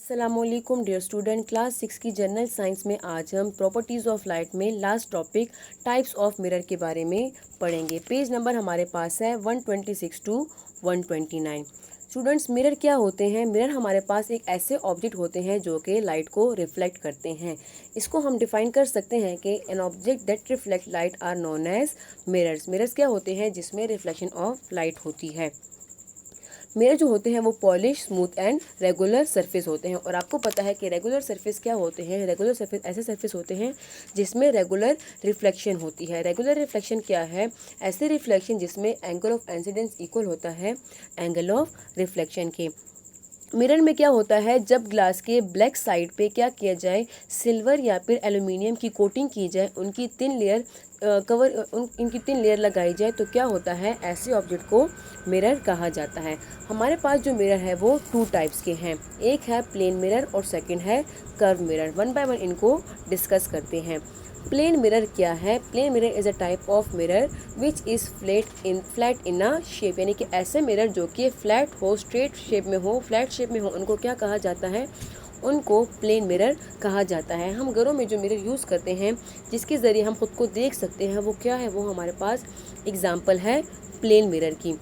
अस्सलामुअलैकुम dear student, class 6 की general science में आज हम प्रॉपर्टीज़ ऑफ लाइट में last topic types of mirror के बारे में पढ़ेंगे। पेज नंबर हमारे पास है 126 टू 129। स्टूडेंट्स, मिरर क्या होते हैं? मिरर हमारे पास एक ऐसे ऑब्जेक्ट होते हैं जो कि लाइट को रिफ्लेक्ट करते हैं। इसको हम डिफाइन कर सकते हैं कि an object that reflect light are known as mirrors. Mirrors क्या होते हैं? जिसमें रिफ्लेक्शन ऑफ लाइट होती है। मिरर जो होते हैं वो polish, smooth and regular surface होते हैं। और आपको पता है कि रेगुलर सरफेस क्या होते हैं? रेगुलर सरफेस ऐसे सरफेस होते हैं जिसमें रेगुलर रिफ्लेक्शन होती है। रेगुलर रिफ्लेक्शन क्या है? ऐसे रिफ्लेक्शन जिसमें एंगल ऑफ इंसिडेंस इक्वल होता है एंगल ऑफ रिफ्लेक्शन के। मिरर में क्या होता है? जब ग्लास के ब्लैक साइड पे क्या किया जाए, सिल्वर या फिर एल्यूमिनियम की कोटिंग की जाए, उनकी थिन लेयर इनकी थिन लेयर लगाई जाए तो क्या होता है? ऐसे ऑब्जेक्ट को मिरर कहा जाता है। हमारे पास जो मिरर है वो टू टाइप्स के हैं। एक है प्लेन मिरर और सेकंड है curve mirror. One by one इनको डिस्कस करते हैं। प्लेन मिरर क्या है? Plane mirror is a type of mirror which is flat in a shape, यानी कि ऐसे मिरर जो कि फ्लैट हो, स्ट्रेट शेप में हो, फ्लैट शेप में हो, उनको क्या कहा जाता है? उनको प्लेन मिरर कहा जाता है। हम घरों में जो मिरर यूज़ करते हैं जिसके ज़रिए हम खुद को देख सकते हैं वो क्या है? वो हमारे पास एग्जाम्पल है प्लेन मिरर की।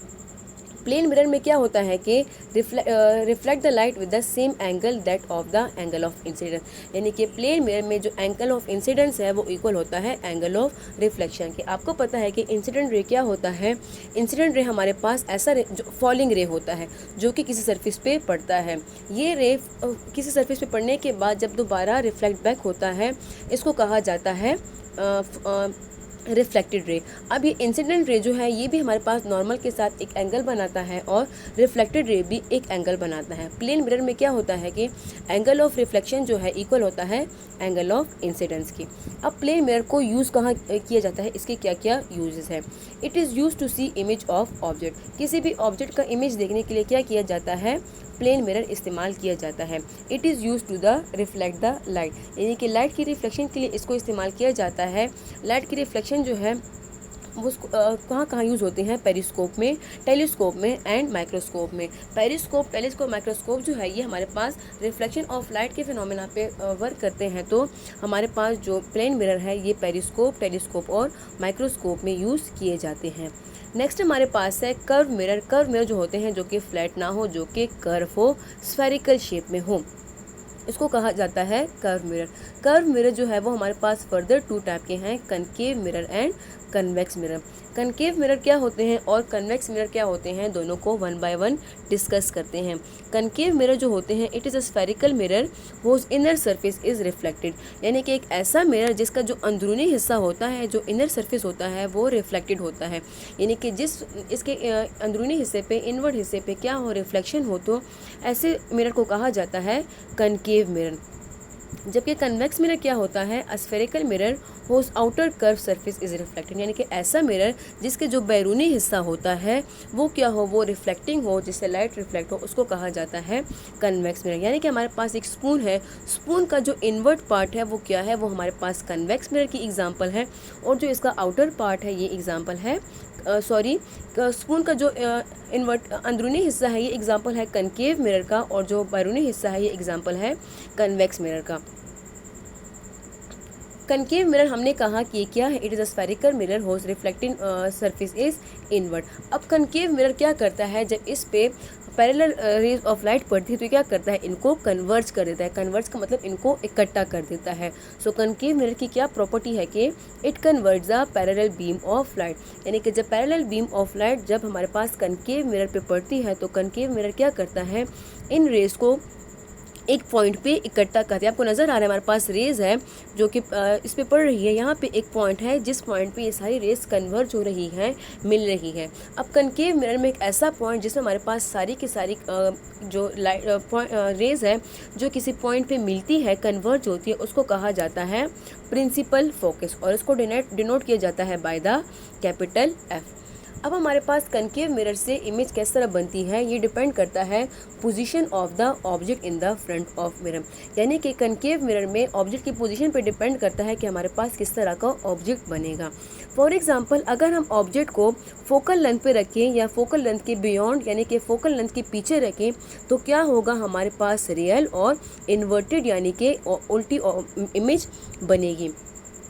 प्लेन मिरर में क्या होता है कि reflect the light with the same angle that of the angle of incidence, यानी कि प्लेन मिरर में जो एंगल ऑफ इंसिडेंस है वो इक्वल होता है एंगल ऑफ रिफ्लेक्शन के। आपको पता है कि इंसिडेंट रे क्या होता है? इंसिडेंट रे हमारे पास ऐसा रे जो फॉलिंग रे होता है जो कि किसी सरफेस पे पड़ता है। ये रे किसी सरफेस पे पड़ने के बाद जब दोबारा रिफ्लेक्ट बैक होता है, इसको कहा जाता है रिफ्लेक्टेड रे। अब ये इंसिडेंट रे जो है ये भी हमारे पास नॉर्मल के साथ एक एंगल बनाता है और रिफ्लेक्टेड रे भी एक एंगल बनाता है। प्लेन मिरर में क्या होता है कि एंगल ऑफ रिफ्लेक्शन जो है इक्वल होता है एंगल ऑफ इंसिडेंस की। अब प्लेन मिरर को यूज़ कहाँ किया जाता है? इसके क्या क्या यूजेस हैं? It is use to see image of object. किसी भी ऑब्जेक्ट का इमेज देखने के लिए क्या किया जाता है? प्लेन मिरर इस्तेमाल किया जाता है। It is use to the reflect the light, यानी कि लाइट की रिफ्लेक्शन के लिए इसको इस्तेमाल किया जाता है। लाइट की रिफ्लेक्शन जो है वो कहाँ कहाँ यूज़ होते हैं? पेरिस्कोप में, टेलीस्कोप में एंड माइक्रोस्कोप में। पेरिस्कोप, टेलीस्कोप, माइक्रोस्कोप जो है ये हमारे पास रिफ्लेक्शन ऑफ लाइट के फिनोमेना पे वर्क करते हैं। तो हमारे पास जो प्लेन मिरर है ये पेरिस्कोप, टेलीस्कोप और माइक्रोस्कोप में यूज़ किए जाते हैं। नेक्स्ट हमारे पास है कर्व मिरर। कर्व मिरर जो होते हैं जो कि फ्लैट ना हो, जो कि कर्व हो, स्फेरिकल शेप में हो, इसको कहा जाता है कर्व मिरर। कर्व मिरर जो है वो हमारे पास फर्दर टू टाइप के हैं, concave mirror and convex mirror. Concave mirror क्या होते हैं और कन्वेक्स मिरर क्या होते हैं, दोनों को वन बाय वन डिस्कस करते हैं। कनकेव मिरर जो होते हैं, it is a spherical mirror whose inner surface is reflected, यानी कि एक ऐसा मिरर जिसका जो अंदरूनी हिस्सा होता है, जो इनर सरफेस होता है वो रिफ्लेक्टेड होता है, यानी कि जिस इसके अंदरूनी हिस्से पे, इनवर्ड हिस्से पे क्या हो, रिफ्लेक्शन हो, तो ऐसे मिरर को कहा जाता है कनकेव मिरर। जबकि कन्वेक्स मिरर क्या होता है? A spherical mirror whose outer curve surface is reflected, यानी कि ऐसा मिरर जिसके जो बैरूनी हिस्सा होता है वो क्या हो, वो रिफ्लेक्टिंग हो, जिससे लाइट रिफ्लेक्ट हो, उसको कहा जाता है कन्वेक्स मिरर। यानी कि हमारे पास एक स्पून है, स्पून का जो इनवर्ट पार्ट है वो क्या है? वो हमारे पास कन्वेक्स मिरर की एग्जाम्पल है, और जो इसका आउटर पार्ट है ये एग्जाम्पल है स्पून का जो इनवर्ट अंदरूनी हिस्सा है ये एग्जाम्पल है कनकेव मिरर का, और जो बैरूनी हिस्सा है ये एग्जाम्पल है कन्वेक्स मिरर का। कनकेव मिरर हमने कहा कि क्या है? It is a spherical mirror whose reflecting surface is inward. अब कनकेव मिरर क्या करता है? जब इस पे पैरेलल रेज ऑफ लाइट पड़ती है तो क्या करता है? इनको कन्वर्ज कर देता है। कन्वर्ज का मतलब इनको इकट्ठा कर देता है। सो कनकेव मिरर की क्या प्रॉपर्टी है कि it converts the parallel beam of light, यानी कि जब पैरेलल बीम ऑफ लाइट जब हमारे पास कनकेव मिरर पे पड़ती है तो कनकेव मिरर क्या करता है? इन रेज को एक पॉइंट पे इकट्ठा करते हैं। आपको नज़र आ रहा है हमारे पास रेज है जो कि इस पे पड़ रही है, यहाँ पे एक पॉइंट है जिस पॉइंट पे ये सारी रेज कन्वर्ज हो रही हैं, मिल रही है। अब कनकेव मिरर में एक ऐसा पॉइंट जिसमें हमारे पास सारी की सारी जो रेज है जो किसी पॉइंट पे मिलती है, कन्वर्ज होती है, उसको कहा जाता है प्रिंसिपल फोकस, और इसको डिनोट किया जाता है बाय द कैपिटल एफ। अब हमारे पास कनकेव मिरर से इमेज किस तरह बनती है, ये डिपेंड करता है position of the object in the front of mirror. यानी कि कनकेव मिरर में ऑब्जेक्ट की पोजीशन पर डिपेंड करता है कि हमारे पास किस तरह का ऑब्जेक्ट बनेगा। फॉर एग्जांपल, अगर हम ऑब्जेक्ट को फोकल लेंथ पे रखें या फोकल लेंथ के बियॉन्ड यानी कि फोकल लेंथ के पीछे रखें तो क्या होगा, हमारे पास रियल और इन्वर्टेड यानी कि उल्टी इमेज बनेगी।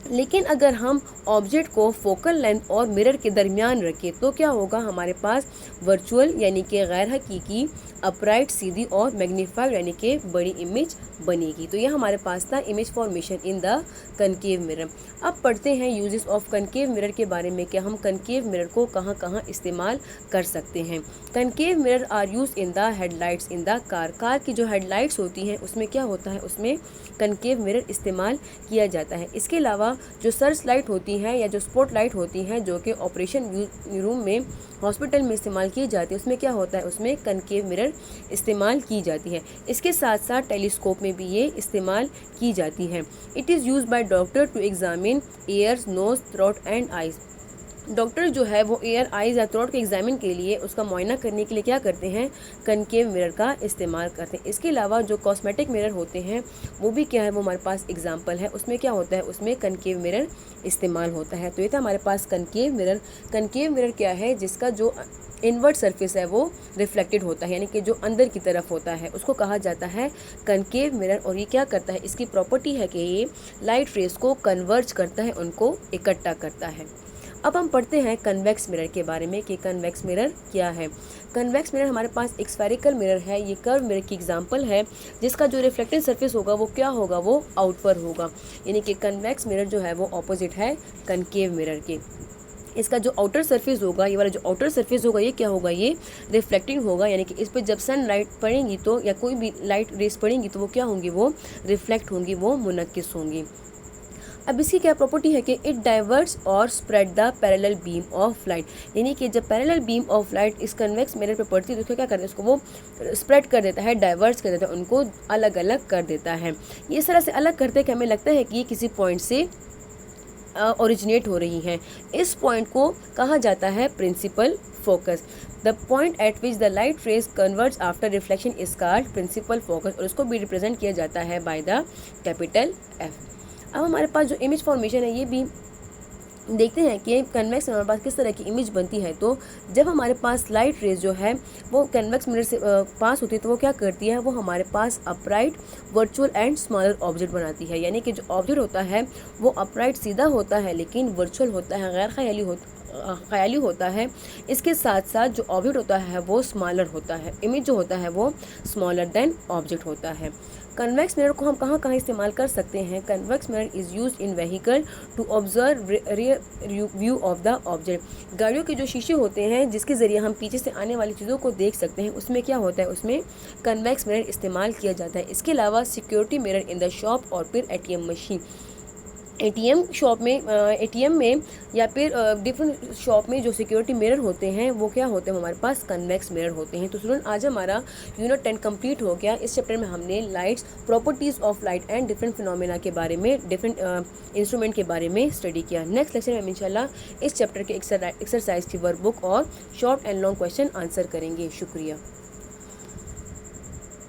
लेकिन अगर हम ऑब्जेक्ट को फोकल लेंथ और मिरर के दरमियान रखें तो क्या होगा, हमारे पास वर्चुअल यानी कि गैर हकीकी, अपराइट सीधी और मैग्नीफाइड यानी कि बड़ी इमेज बनेगी। तो यह हमारे पास था image formation in the concave mirror. अब पढ़ते हैं यूजेस ऑफ कनकेव मिरर के बारे में कि हम कनकेव मिरर को कहाँ कहाँ इस्तेमाल कर सकते हैं। Concave mirror are use in the headlights in the car. Car की जो हेडलाइट्स होती हैं उसमें क्या होता है, उसमें कनकेव मिरर इस्तेमाल किया जाता है। इसके अलावा जो सर्च लाइट होती हैं या जो स्पॉट लाइट होती हैं जो कि ऑपरेशन रूम में हॉस्पिटल में इस्तेमाल की जाती है, उसमें क्या होता है, उसमें कनकेव मिरर इस्तेमाल की जाती है। इसके साथ साथ टेलीस्कोप में भी ये इस्तेमाल की जाती है। It is use by doctor to examine ears, nose, throat and eyes. Doctor जो है वो एयर, आइज़ या थ्रोट के एग्जामिन के लिए, उसका मुआयना करने के लिए क्या करते हैं, कनकेव मिरर का इस्तेमाल करते हैं। इसके अलावा जो कॉस्मेटिक मिरर होते हैं वो भी क्या है, वो हमारे पास एग्जांपल है, उसमें क्या होता है, उसमें कनकेव मिरर इस्तेमाल होता है। तो ये था हमारे पास कनकेव मिरर। कनकेव मिरर क्या है, जिसका जो इनवर्ट सरफेस है वो रिफ्लेक्टेड होता है यानी कि जो अंदर की तरफ होता है उसको कहा जाता है कनकेव मिरर। और ये क्या करता है, इसकी प्रॉपर्टी है कि ये लाइट रेस को कन्वर्ज करता है, उनको इकट्ठा करता है। अब हम पढ़ते हैं कन्वेक्स मिरर के बारे में कि कन्वेक्स मिरर क्या है। कन्वेक्स मिरर हमारे पास एक स्फेरिकल मिरर है, ये कर्व मिरर की एग्जांपल है, जिसका जो रिफ्लेक्टेड सरफेस होगा वो क्या होगा, वो आउटवर्ड होगा। यानी कि कन्वेक्स मिरर जो है वो ऑपोजिट है कनकेव मिरर के। इसका जो आउटर सरफेस होगा, ये वाला जो आउटर सरफेस होगा, ये क्या होगा, ये रिफ्लेक्टिंग होगा। यानी कि इस पर जब सन लाइट पड़ेंगी तो या कोई भी लाइट रेस पड़ेंगी तो वो क्या होंगी, वो रिफ्लेक्ट होंगी, वो मुनक्किस होंगी। अब इसकी क्या प्रॉपर्टी है कि इट डाइवर्ट्स और spread the parallel beam of light. यानी कि जब पैरेलल बीम ऑफ लाइट इस कन्वेक्स मिरर पे पड़ती है तो उसको क्या करता है, उसको वो स्प्रेड कर देता है, डाइवर्ट्स कर देता है, उनको अलग अलग कर देता है। ये इस तरह से अलग करते हैं कि हमें लगता है कि ये किसी पॉइंट से ओरिजिनेट हो रही हैं। इस पॉइंट को कहा जाता है principal focus. The point at which the light rays converts after reflection is called principal focus, और उसको भी रिप्रेजेंट किया जाता है बाय द कैपिटल एफ। अब हमारे पास जो इमेज फॉर्मेशन है ये भी देखते हैं कि कन्वेक्स में हमारे पास किस तरह की इमेज बनती है। तो जब हमारे पास लाइट रेज जो है वो कन्वेक्स मिरर से पास होती है तो वो क्या करती है, वो हमारे पास upright, virtual and smaller object बनाती है। यानी कि जो ऑब्जेक्ट होता है वो अपराइट सीधा होता है लेकिन वर्चुअल होता है, गैर ख्याली होता है। इसके साथ साथ जो ऑब्जेक्ट होता है वो स्मॉलर होता है, इमेज जो होता है वो स्मॉलर देन ऑब्जेक्ट होता है। कन्वेक्स मिरर को हम कहाँ कहाँ इस्तेमाल कर सकते हैं। Convex mirror is use in vehicle to observe rear view of the object. गाड़ियों के जो शीशे होते हैं जिसके ज़रिए हम पीछे से आने वाली चीज़ों को देख सकते हैं, उसमें क्या होता है, उसमें कन्वेक्स मिरर इस्तेमाल किया जाता है। इसके अलावा security mirror in the shop और फिर ATM मशीन, ATM शॉप में ATM में या फिर डिफरेंट शॉप में जो सिक्योरिटी मिरर होते हैं वो क्या होते हैं, हमारे पास कन्वेक्स मिरर होते हैं। तो स्टूडेंट आज हमारा यूनिट 10 कंप्लीट हो गया। इस चैप्टर में हमने lights, properties of light and different phenomena के बारे में, डिफरेंट इंस्ट्रूमेंट के बारे में स्टडी किया। नेक्स्ट लेक्चर में हम इंशाल्लाह इस चैप्टर के एक्सरसाइज की वर्कबुक और short and long question answer करेंगे। शुक्रिया।